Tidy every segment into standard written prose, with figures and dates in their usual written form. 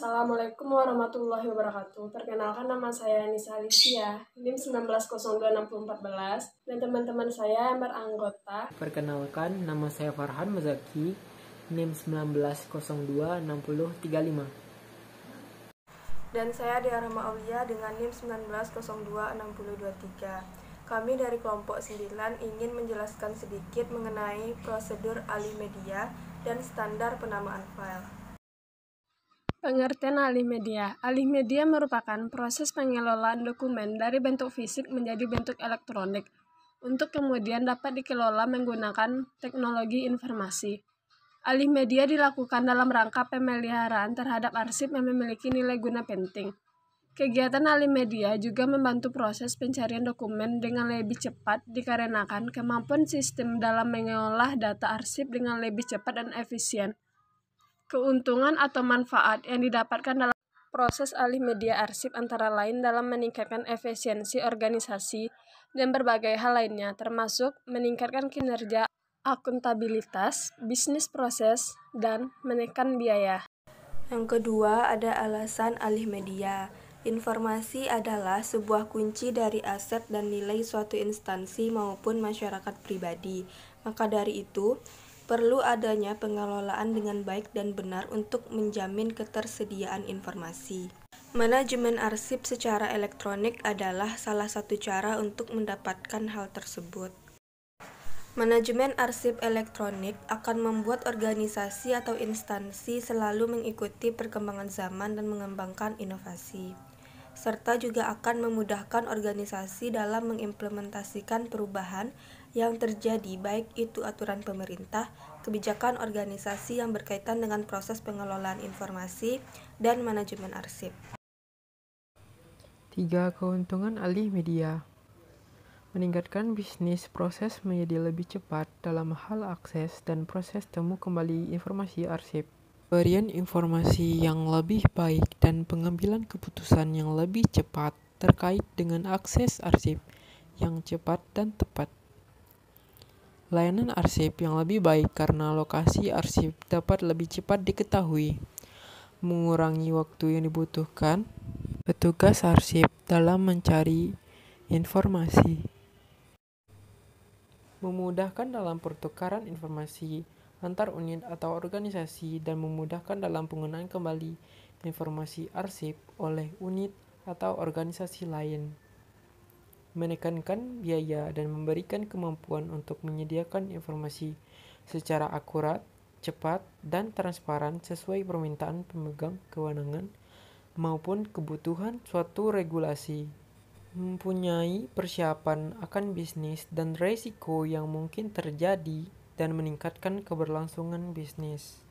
Assalamualaikum warahmatullahi wabarakatuh. Perkenalkan, nama saya Nisa Alicia, NIM 19026014, dan teman-teman saya yang beranggota. Perkenalkan, nama saya Farhan Mazaki, NIM 19026035. Dan saya Diarahma Aulia dengan NIM 19026023. Kami dari kelompok 9 ingin menjelaskan sedikit mengenai prosedur alih media dan standar penamaan file. Pengertian alih media. Alih media merupakan proses pengelolaan dokumen dari bentuk fisik menjadi bentuk elektronik, untuk kemudian dapat dikelola menggunakan teknologi informasi. Alih media dilakukan dalam rangka pemeliharaan terhadap arsip yang memiliki nilai guna penting. Kegiatan alih media juga membantu proses pencarian dokumen dengan lebih cepat dikarenakan kemampuan sistem dalam mengolah data arsip dengan lebih cepat dan efisien. Keuntungan atau manfaat yang didapatkan dalam proses alih media arsip antara lain dalam meningkatkan efisiensi organisasi dan berbagai hal lainnya, termasuk meningkatkan kinerja, akuntabilitas, bisnis proses, dan menekan biaya. Yang kedua, ada alasan alih media. Informasi adalah sebuah kunci dari aset dan nilai suatu instansi maupun masyarakat pribadi. Maka dari itu, perlu adanya pengelolaan dengan baik dan benar untuk menjamin ketersediaan informasi. Manajemen arsip secara elektronik adalah salah satu cara untuk mendapatkan hal tersebut. Manajemen arsip elektronik akan membuat organisasi atau instansi selalu mengikuti perkembangan zaman dan mengembangkan inovasi, serta juga akan memudahkan organisasi dalam mengimplementasikan perubahan yang terjadi, baik itu aturan pemerintah, kebijakan organisasi yang berkaitan dengan proses pengelolaan informasi, dan manajemen arsip. 3. Keuntungan alih media. Meningkatkan bisnis proses menjadi lebih cepat dalam hal akses dan proses temu kembali informasi arsip. Pemberian informasi yang lebih baik dan pengambilan keputusan yang lebih cepat terkait dengan akses arsip yang cepat dan tepat. Layanan arsip yang lebih baik karena lokasi arsip dapat lebih cepat diketahui, mengurangi waktu yang dibutuhkan petugas arsip dalam mencari informasi, memudahkan dalam pertukaran informasi antar unit atau organisasi, dan memudahkan dalam penggunaan kembali informasi arsip oleh unit atau organisasi lain. Menekankan biaya dan memberikan kemampuan untuk menyediakan informasi secara akurat, cepat, dan transparan sesuai permintaan pemegang kewenangan maupun kebutuhan suatu regulasi. Mempunyai persiapan akan bisnis dan risiko yang mungkin terjadi dan meningkatkan keberlangsungan bisnis.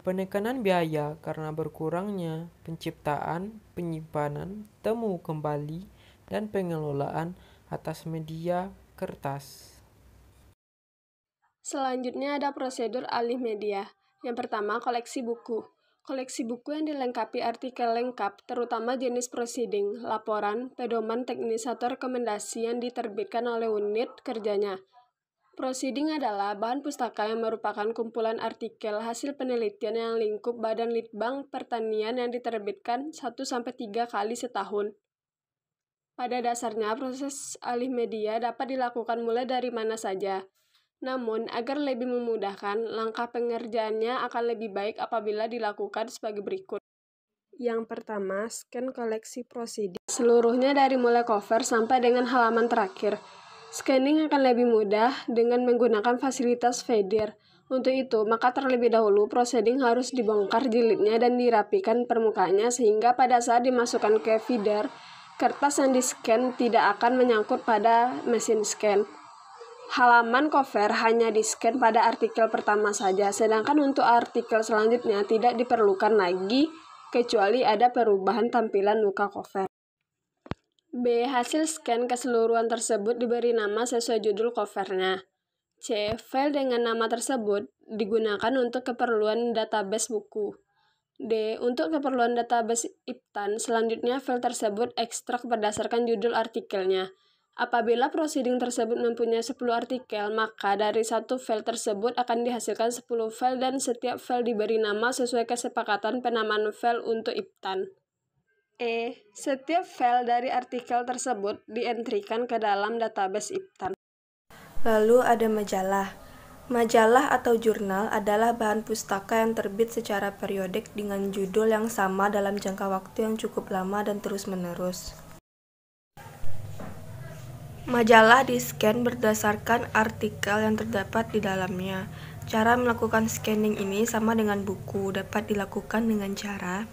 Penekanan biaya karena berkurangnya penciptaan, penyimpanan, temu kembali, dan pengelolaan atas media kertas. Selanjutnya ada prosedur alih media. Yang pertama, koleksi buku. Koleksi buku yang dilengkapi artikel lengkap, terutama jenis proceeding, laporan, pedoman teknis atau rekomendasi yang diterbitkan oleh unit kerjanya. Proceeding adalah bahan pustaka yang merupakan kumpulan artikel hasil penelitian yang lingkup Badan Litbang Pertanian yang diterbitkan 1-3 kali setahun. Pada dasarnya, proses alih media dapat dilakukan mulai dari mana saja. Namun, agar lebih memudahkan, langkah pengerjaannya akan lebih baik apabila dilakukan sebagai berikut. Yang pertama, scan koleksi proceeding. Seluruhnya dari mulai cover sampai dengan halaman terakhir. Scanning akan lebih mudah dengan menggunakan fasilitas feeder. Untuk itu, maka terlebih dahulu proceeding harus dibongkar jilidnya dan dirapikan permukaannya sehingga pada saat dimasukkan ke feeder, kertas yang di-scan tidak akan menyangkut pada mesin scan. Halaman cover hanya di-scan pada artikel pertama saja, sedangkan untuk artikel selanjutnya tidak diperlukan lagi kecuali ada perubahan tampilan muka cover. B. Hasil scan keseluruhan tersebut diberi nama sesuai judul covernya. C. File dengan nama tersebut digunakan untuk keperluan database buku. D. Untuk keperluan database IPTAN, selanjutnya file tersebut ekstrak berdasarkan judul artikelnya. Apabila proceeding tersebut mempunyai 10 artikel, maka dari satu file tersebut akan dihasilkan 10 file dan setiap file diberi nama sesuai kesepakatan penamaan file untuk IPTAN. Setiap file dari artikel tersebut dientrikan ke dalam database IPTAN. Lalu ada majalah. Majalah atau jurnal adalah bahan pustaka yang terbit secara periodik dengan judul yang sama dalam jangka waktu yang cukup lama dan terus-menerus. Majalah di-scan berdasarkan artikel yang terdapat di dalamnya. Cara melakukan scanning ini sama dengan buku, dapat dilakukan dengan cara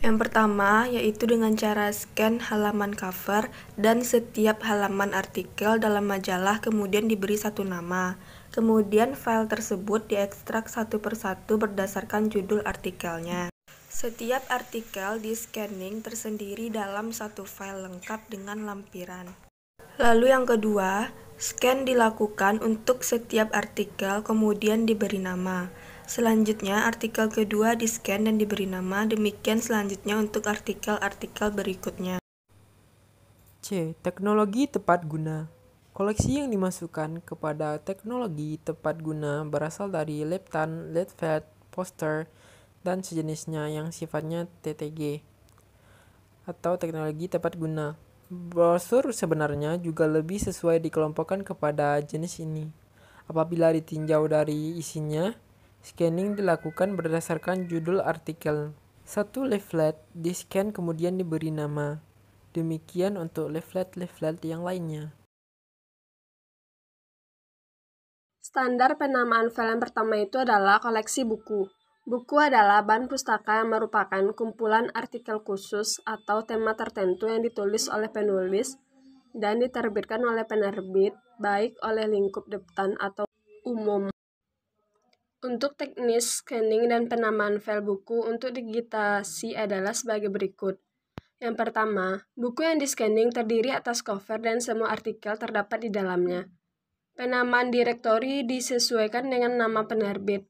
yang pertama, yaitu dengan cara scan halaman cover dan setiap halaman artikel dalam majalah kemudian diberi satu nama. Kemudian file tersebut diekstrak satu persatu berdasarkan judul artikelnya. Setiap artikel di-scanning tersendiri dalam satu file lengkap dengan lampiran. Lalu yang kedua, scan dilakukan untuk setiap artikel kemudian diberi nama. Selanjutnya, artikel kedua di-scan dan diberi nama, demikian selanjutnya untuk artikel-artikel berikutnya. C. Teknologi tepat guna. Koleksi yang dimasukkan kepada teknologi tepat guna berasal dari leptan, leaflet, poster, dan sejenisnya yang sifatnya TTG atau teknologi tepat guna. Brosur sebenarnya juga lebih sesuai dikelompokkan kepada jenis ini. Apabila ditinjau dari isinya, scanning dilakukan berdasarkan judul artikel. Satu leaflet di-scan kemudian diberi nama. Demikian untuk leaflet-leaflet yang lainnya. Standar penamaan file yang pertama itu adalah koleksi buku. Buku adalah bahan pustaka yang merupakan kumpulan artikel khusus atau tema tertentu yang ditulis oleh penulis dan diterbitkan oleh penerbit, baik oleh lingkup depan atau umum. Untuk teknis scanning dan penamaan file buku untuk digitasi adalah sebagai berikut. Yang pertama, buku yang di-scanning terdiri atas cover dan semua artikel terdapat di dalamnya. Penamaan direktori disesuaikan dengan nama penerbit,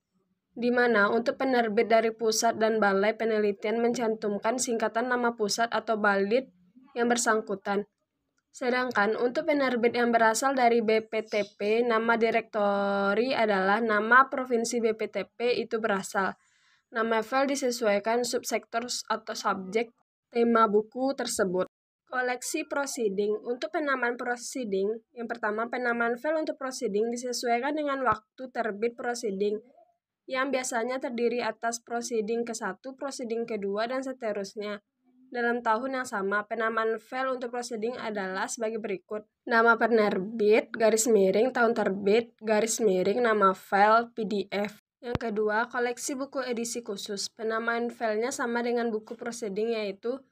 di mana untuk penerbit dari pusat dan balai penelitian mencantumkan singkatan nama pusat atau balit yang bersangkutan. Sedangkan untuk penerbit yang berasal dari BPTP, nama direktori adalah nama provinsi BPTP itu berasal. Nama file disesuaikan subsektor atau subjek tema buku tersebut. Koleksi proceeding. Untuk penamaan proceeding, yang pertama penamaan file untuk proceeding disesuaikan dengan waktu terbit proceeding, yang biasanya terdiri atas proceeding ke-1, proceeding kedua, dan seterusnya. Dalam tahun yang sama, penamaan file untuk proceeding adalah sebagai berikut. Nama penerbit, garis miring, tahun terbit, garis miring, nama file, PDF. Yang kedua, koleksi buku edisi khusus. Penamaan filenya sama dengan buku proceeding, yaitu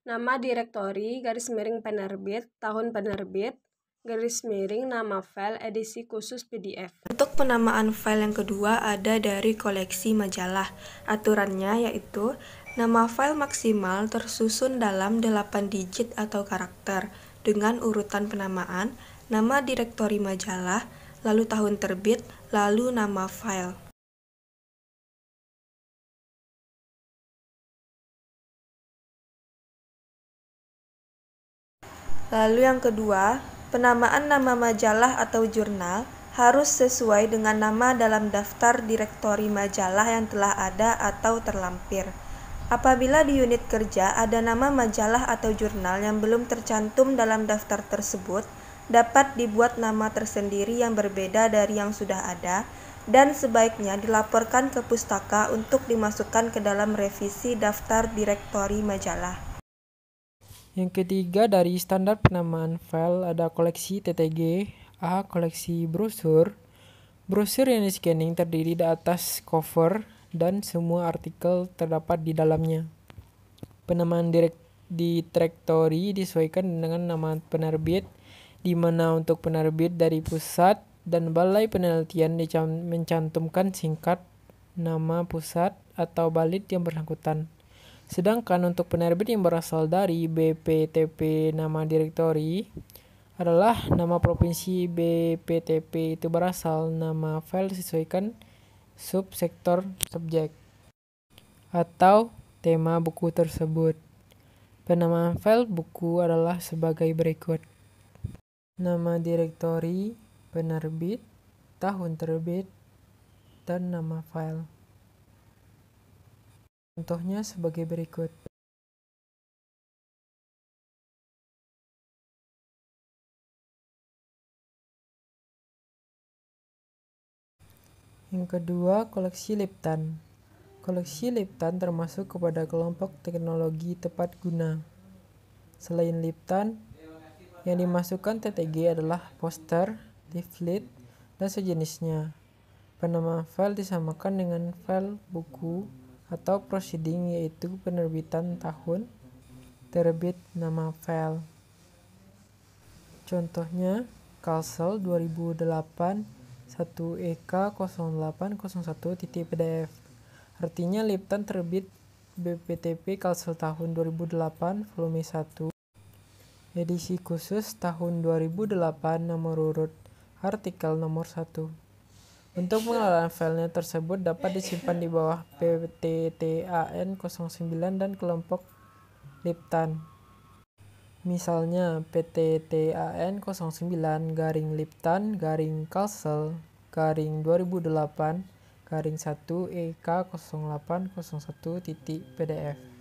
nama direktori, garis miring penerbit, tahun penerbit, garis miring, nama file, edisi khusus PDF. Untuk penamaan file yang kedua ada dari koleksi majalah. Aturannya yaitu nama file maksimal tersusun dalam 8 digit atau karakter dengan urutan penamaan, nama direktori majalah, lalu tahun terbit, lalu nama file. Lalu yang kedua, penamaan nama majalah atau jurnal harus sesuai dengan nama dalam daftar direktori majalah yang telah ada atau terlampir. Apabila di unit kerja ada nama majalah atau jurnal yang belum tercantum dalam daftar tersebut, dapat dibuat nama tersendiri yang berbeda dari yang sudah ada, dan sebaiknya dilaporkan ke pustaka untuk dimasukkan ke dalam revisi daftar direktori majalah. Yang ketiga dari standar penamaan file ada koleksi TTG. A. Koleksi brosur. Brosur yang di-scanning terdiri di atas cover dan semua artikel terdapat di dalamnya. Penamaan direktori disesuaikan dengan nama penerbit, di mana untuk penerbit dari pusat dan balai penelitian mencantumkan singkat nama pusat atau balit yang bersangkutan. Sedangkan untuk penerbit yang berasal dari BPTP, nama direktori adalah nama provinsi BPTP itu berasal, nama file disesuaikan subsektor subjek atau tema buku tersebut. Penamaan file buku adalah sebagai berikut. nama direktori, penerbit, tahun terbit, dan nama file. Contohnya sebagai berikut. Yang kedua, koleksi Liptan. Koleksi Liptan termasuk kepada kelompok teknologi tepat guna. Selain Liptan, yang dimasukkan TTG adalah poster, leaflet, dan sejenisnya. Penamaan file disamakan dengan file buku atau proceeding, yaitu penerbitan tahun, terbit, nama file. Contohnya, Kalsel 2008 1EK0801.pdf. Artinya Liptan terbit BPTP Kalsel tahun 2008 volume 1. Edisi khusus tahun 2008 nomor urut artikel nomor 1. Untuk pengelolaan filenya tersebut dapat disimpan di bawah PTTAN 09 dan kelompok Liptan. Misalnya PTTAN 09 garing Liptan garing Kalsel garing 2008 garing 1 EK0801.pdf.